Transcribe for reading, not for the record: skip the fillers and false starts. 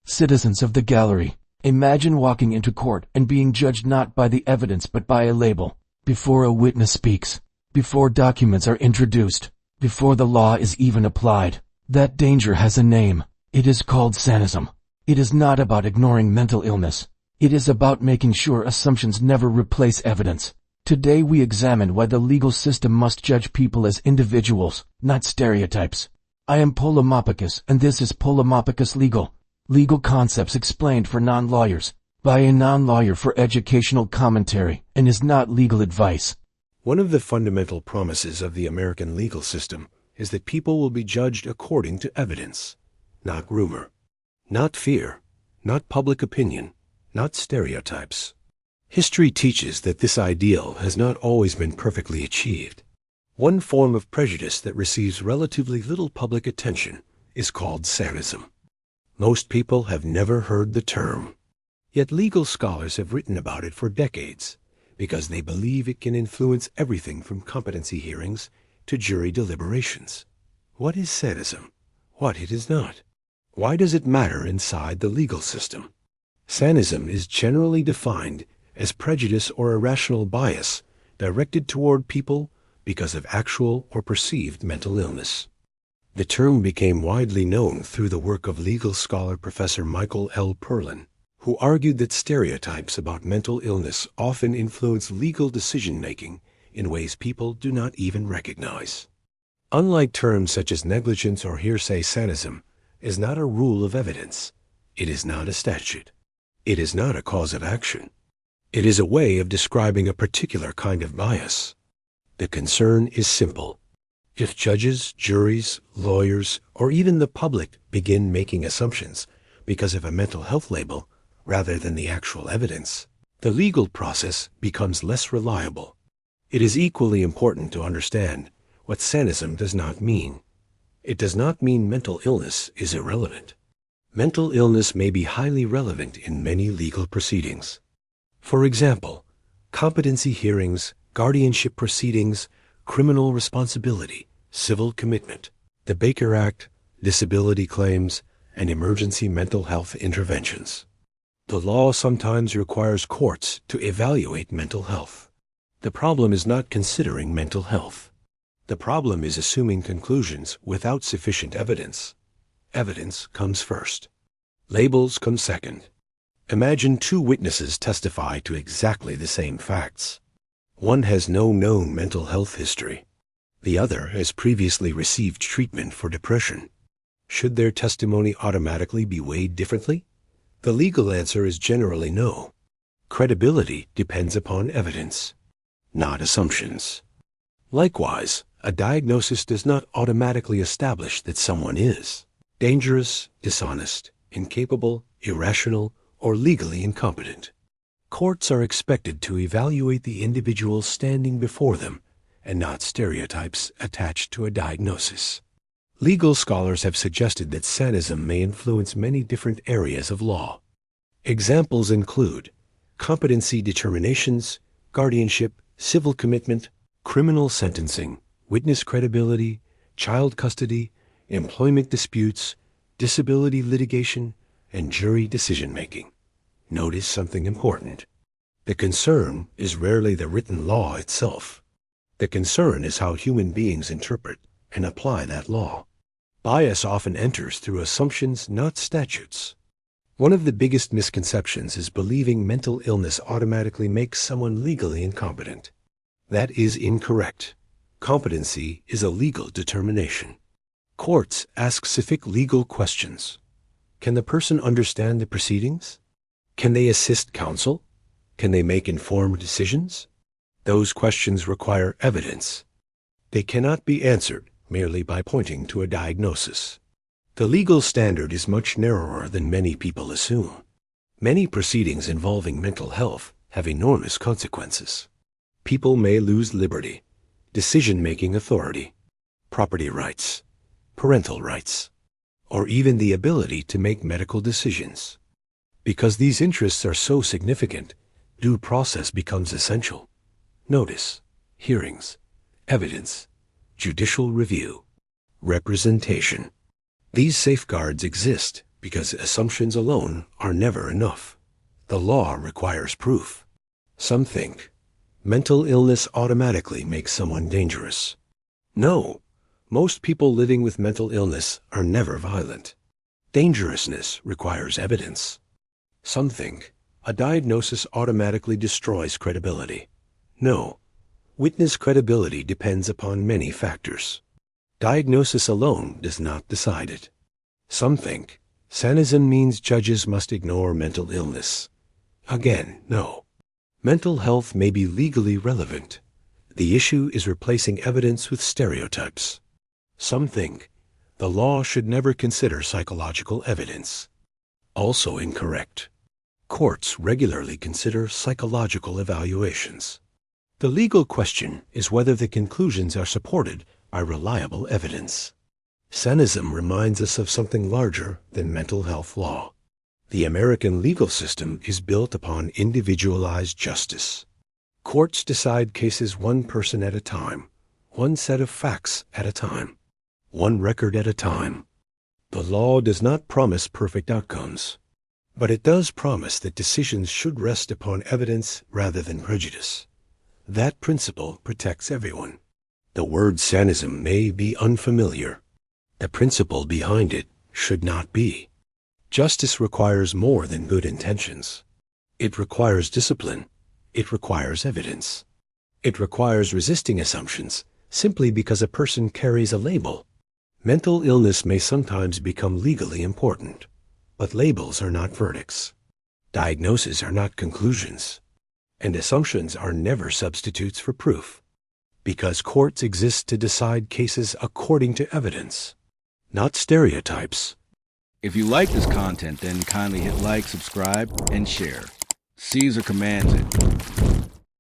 Citizens of the gallery, imagine walking into court and being judged not by the evidence but by a label. Before a witness speaks, before documents are introduced, before the law is even applied. That danger has a name. It is called Sanism. It is not about ignoring mental illness. It is about making sure assumptions never replace evidence. Today we examine why the legal system must judge people as individuals, not stereotypes. I am Polamopicus, and this is Polamopicus Legal. Legal concepts explained for non-lawyers, by a non-lawyer for educational commentary, and is not legal advice. One of the fundamental promises of the American legal system is that people will be judged according to evidence, not rumor, not fear, not public opinion, not stereotypes. History teaches that this ideal has not always been perfectly achieved. One form of prejudice that receives relatively little public attention is called Sanism. Most people have never heard the term, yet legal scholars have written about it for decades because they believe it can influence everything from competency hearings to jury deliberations. What is Sanism? What it is not? Why does it matter inside the legal system? Sanism is generally defined as prejudice or irrational bias directed toward people because of actual or perceived mental illness. The term became widely known through the work of legal scholar Professor Michael L. Perlin, who argued that stereotypes about mental illness often influence legal decision-making in ways people do not even recognize. Unlike terms such as negligence or hearsay, Sanism is not a rule of evidence. It is not a statute. It is not a cause of action. It is a way of describing a particular kind of bias. The concern is simple. If judges, juries, lawyers, or even the public begin making assumptions because of a mental health label rather than the actual evidence, the legal process becomes less reliable. It is equally important to understand what Sanism does not mean. It does not mean mental illness is irrelevant. Mental illness may be highly relevant in many legal proceedings. For example, competency hearings, guardianship proceedings, criminal responsibility, civil commitment, the Baker Act, disability claims, and emergency mental health interventions. The law sometimes requires courts to evaluate mental health. The problem is not considering mental health. The problem is assuming conclusions without sufficient evidence. Evidence comes first. Labels come second. Imagine two witnesses testify to exactly the same facts. One has no known mental health history. The other has previously received treatment for depression. Should their testimony automatically be weighed differently? The legal answer is generally no. Credibility depends upon evidence, not assumptions. Likewise, a diagnosis does not automatically establish that someone is dangerous, dishonest, incapable, irrational, or legally incompetent. Courts are expected to evaluate the individual standing before them and not stereotypes attached to a diagnosis. Legal scholars have suggested that Sanism may influence many different areas of law. Examples include competency determinations, guardianship, civil commitment, criminal sentencing, witness credibility, child custody, employment disputes, disability litigation, and jury decision-making. Notice something important. The concern is rarely the written law itself. The concern is how human beings interpret and apply that law. Bias often enters through assumptions, not statutes. One of the biggest misconceptions is believing mental illness automatically makes someone legally incompetent. That is incorrect. Competency is a legal determination. Courts ask specific legal questions. Can the person understand the proceedings? Can they assist counsel? Can they make informed decisions? Those questions require evidence. They cannot be answered merely by pointing to a diagnosis. The legal standard is much narrower than many people assume. Many proceedings involving mental health have enormous consequences. People may lose liberty, decision-making authority, property rights, parental rights, or even the ability to make medical decisions. Because these interests are so significant, due process becomes essential. Notice, hearings, evidence, judicial review, representation. These safeguards exist because assumptions alone are never enough. The law requires proof. Some think mental illness automatically makes someone dangerous. No, most people living with mental illness are never violent. Dangerousness requires evidence. Some think a diagnosis automatically destroys credibility. No, witness credibility depends upon many factors. Diagnosis alone does not decide it. Some think Sanism means judges must ignore mental illness. Again, no. Mental health may be legally relevant. The issue is replacing evidence with stereotypes. Some think the law should never consider psychological evidence. Also incorrect. Courts regularly consider psychological evaluations. The legal question is whether the conclusions are supported by reliable evidence. Sanism reminds us of something larger than mental health law. The American legal system is built upon individualized justice. Courts decide cases one person at a time, one set of facts at a time, one record at a time. The law does not promise perfect outcomes, but it does promise that decisions should rest upon evidence rather than prejudice. That principle protects everyone. The word Sanism may be unfamiliar. The principle behind it should not be. Justice requires more than good intentions. It requires discipline. It requires evidence. It requires resisting assumptions simply because a person carries a label. Mental illness may sometimes become legally important, but labels are not verdicts. Diagnoses are not conclusions. And assumptions are never substitutes for proof. Because courts exist to decide cases according to evidence, not stereotypes. If you like this content, then kindly hit like, subscribe, and share. Caesar commands it.